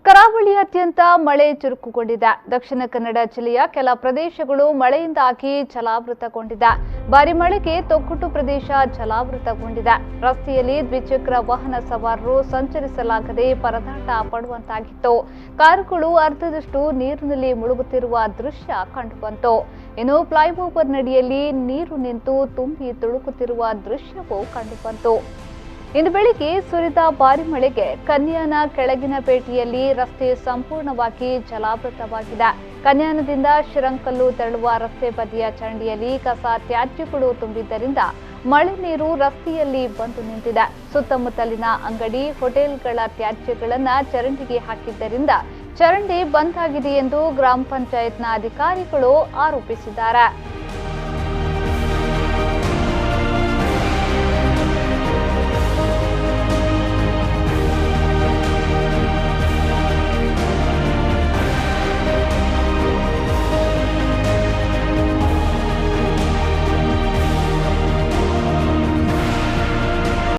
ಕರಾವಳಿಯಾದ್ಯಂತ ಮಳೆ ಚುರುಕುಗೊಂಡಿದೆ. ದಕ್ಷಿಣ ಕನ್ನಡ ಜಿಲ್ಲೆಯ ಕೆಲ ಪ್ರದೇಶಗಳು ಮಳೆಯಿಂದಾಗಿ ಜಲಾವೃತಗೊಂಡಿದೆ. ಭಾರಿ ಮಳೆಗೆ ತೊಕ್ಕುಟು ಪ್ರದೇಶ ಜಲಾವೃತಗೊಂಡಿದೆ. ರಸ್ತೆಯಲ್ಲಿ ದ್ವಿಚಕ್ರ ವಾಹನ ಸವಾರರು ಸಂಚರಿಸಲಾಗದೆ ಪರದಾಟ ಪಡುವಂತಾಗಿತ್ತು. ಕಾರುಗಳು ಅರ್ಧದಷ್ಟು ನೀರಿನಲ್ಲಿ ಮುಳುಗುತ್ತಿರುವ ದೃಶ್ಯ ಕಂಡುಬಂತು. ಇನ್ನು ಫ್ಲೈಓವರ್ ನಡಿಯಲ್ಲಿ ನೀರು ನಿಂತು ತುಂಬಿ ತುಳುಕುತ್ತಿರುವ ದೃಶ್ಯವೂ ಕಂಡುಬಂತು. ಇಂದು ಬೆಳಿಗ್ಗೆ ಸುರಿದ ಭಾರಿ ಮಳೆಗೆ ಕನ್ಯಾನ ಕೆಳಗಿನ ಪೇಟೆಯಲ್ಲಿ ರಸ್ತೆ ಸಂಪೂರ್ಣವಾಗಿ ಜಲಾವೃತವಾಗಿದೆ. ಕನ್ಯಾನದಿಂದ ಶಿರಂಕಲ್ಲು ತೆರಳುವ ರಸ್ತೆ ಬದಿಯ ಚರಂಡಿಯಲ್ಲಿ ಕಸ ತ್ಯಾಜ್ಯಗಳು ತುಂಬಿದ್ದರಿಂದ ಮಳೆ ನೀರು ರಸ್ತೆಯಲ್ಲಿ ಬಂದು ನಿಂತಿದೆ. ಸುತ್ತಮುತ್ತಲಿನ ಅಂಗಡಿ, ಹೋಟೆಲ್ಗಳ ತ್ಯಾಜ್ಯಗಳನ್ನು ಚರಂಡಿಗೆ ಹಾಕಿದ್ದರಿಂದ ಚರಂಡಿ ಬಂದ್ ಆಗಿದೆ ಎಂದು ಗ್ರಾಮ ಪಂಚಾಯತ್ನ ಅಧಿಕಾರಿಗಳು ಆರೋಪಿಸಿದ್ದಾರೆ.